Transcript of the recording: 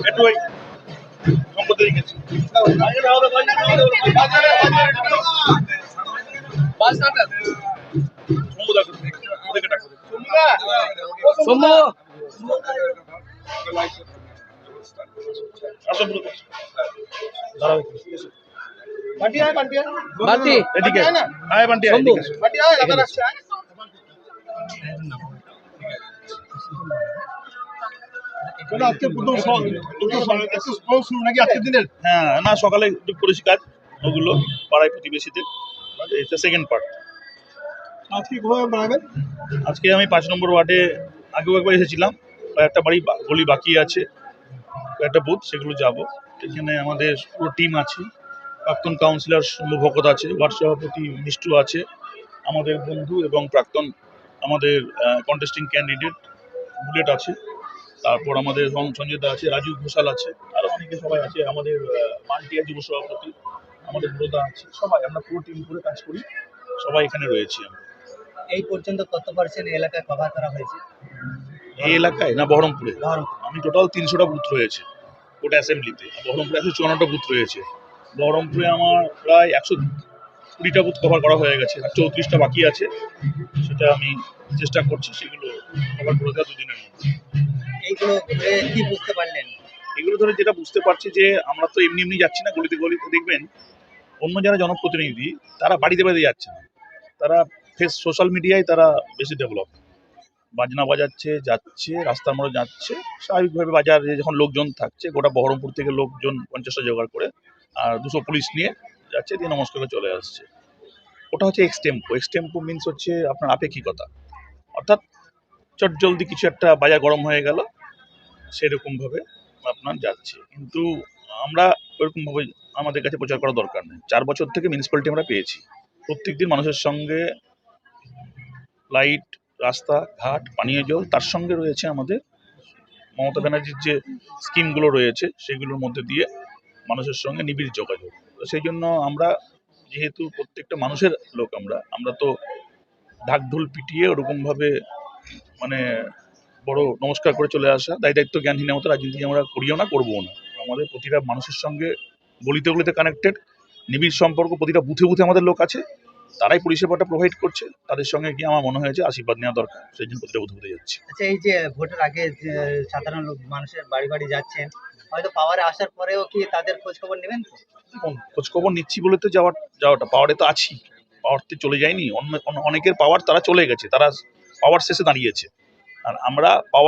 একটু ওই সম্পত্তি গেছি এদিকে আয় বান্টি হ্যাঁ না সকালে একটু করেছি কাজ ওগুলো পাড়ায় প্রতিবেশীতে এটা সেকেন্ড পার্ট। আজকে আমি 5 নম্বর ওয়ার্ডে আগেও একবার এসেছিলাম, কয়েকটা গলি বাকি আছে, কয়েকটা বুথ, সেগুলো যাব। এখানে আমাদের পুরো টিম আছে, প্রাক্তন কাউন্সিলর ভকত আছে, ওয়ার্ড সভাপতি মিষ্টু আছে, আমাদের বন্ধু এবং প্রাক্তন আমাদের কন্টেস্টিং ক্যান্ডিডেট বুলেট আছে, তারপর আমাদের সঞ্জয় দা আছে, রাজু ঘোষাল আছে, আরো অনেকে সবাই আছে, আমাদের মানটিয়া যুব সভাপতি, আমাদের ব্রোদা আছে, সবাই আমরা পুরো টিম করে কাজ করি, সবাই এখানে রয়েছি। আমরা এই পর্যন্ত কত পার্সেন্ট এলাকায় কভার করা হয়েছে? এই এলাকায় না বহরমপুরে আমি টোটাল 300টা বুথ রয়েছে গোটা অ্যাসেম্বলিতে, বহরমপুরে 154টা বুথ রয়েছে। বহরমপুরে আমার প্রায় 120টা বুথ কভার করা হয়ে গেছে, আর 34টা বাকি আছে, সেটা আমি চেষ্টা করছি সেগুলো কভার করে দেওয়া 2 দিনের মধ্যে। এইগুলো কি বুঝতে পারলেন? এগুলো ধরে যেটা বুঝতে পারছি যে আমরা তো এমনি এমনি যাচ্ছি না গলিতে গলিতে, দেখবেন অন্য যারা জনপ্রতিনিধি তারা বাড়িতে বাড়িতে যাচ্ছে না, তারা সোশ্যাল মিডিয়ায় তারা বেশি ডেভেলপ, বাজনা বাজাচ্ছে, যাচ্ছে রাস্তার মধ্যে যাচ্ছে, স্বাভাবিকভাবে বাজারে যখন লোকজন থাকছে, গোটা বহরমপুর থেকে লোকজন 50টা জোগাড় করে আর 200 পুলিশ নিয়ে যাচ্ছে, দিয়ে নমস্কার করে চলে আসছে। ওটা হচ্ছে এক্সটেম্পো। এক্সটেম্পো মিনস হচ্ছে আপনার আপেক্ষিকতা, অর্থাৎ চটজলদি কিছু একটা বাজার গরম হয়ে গেল সেরকমভাবে আপনার যাচ্ছে। কিন্তু আমরা ওইরকমভাবে আমাদের কাছে প্রচার করা দরকার নেই। 4 বছর থেকে মিউনিসিপ্যালিটি আমরা পেয়েছি, প্রত্যেকদিন মানুষের সঙ্গে লাইট, রাস্তা ঘাট, পানীয় জল, তার সঙ্গে রয়েছে আমাদের মমতা ব্যানার্জির যে স্কিমগুলো রয়েছে সেগুলোর মধ্যে দিয়ে মানুষের সঙ্গে নিবিড় যোগাযোগ। সেই জন্য আমরা যেহেতু প্রত্যেকটা মানুষের লোক, আমরা তো ঢাকঢোল পিটিয়ে ওরকমভাবে মানে বড় নমস্কার করে চলে আসা দায়িত্ব জ্ঞানহীনতা রাজনীতি আমরা করিও না, করবো না। আমাদের প্রতিটা মানুষের সঙ্গে গলিতে গলিতে কানেক্টেড, নিবিড় সম্পর্ক, প্রতিটা বুথে বুথে আমাদের লোক আছে, তারাই পরিষেবাটা প্রোভাইড করছে, তাদের সঙ্গে গিয়ে আমার মনে হয়েছে আশীর্বাদ নেওয়া দরকার, সেই জন্য প্রতিটা বুথে বুথে যাচ্ছে। আচ্ছা, এই যে ভোটের আগে সাধারণ মানুষের বাড়ি বাড়ি যাচ্ছেন, হয়তো পাওয়ারে আসার পরেও কি তাদের খোঁজ খবর নেবেন? খোঁজ খবর নিচ্ছি বলে তো যাওয়াটা, পাওয়ারে তো আছি, পাওয়ারতে চলে যায়নি, অনেকের পাওয়ার তারা চলে গেছে, তারা পাওয়ার শেষে দাঁড়িয়েছে, আর আমরা পাওয়ারে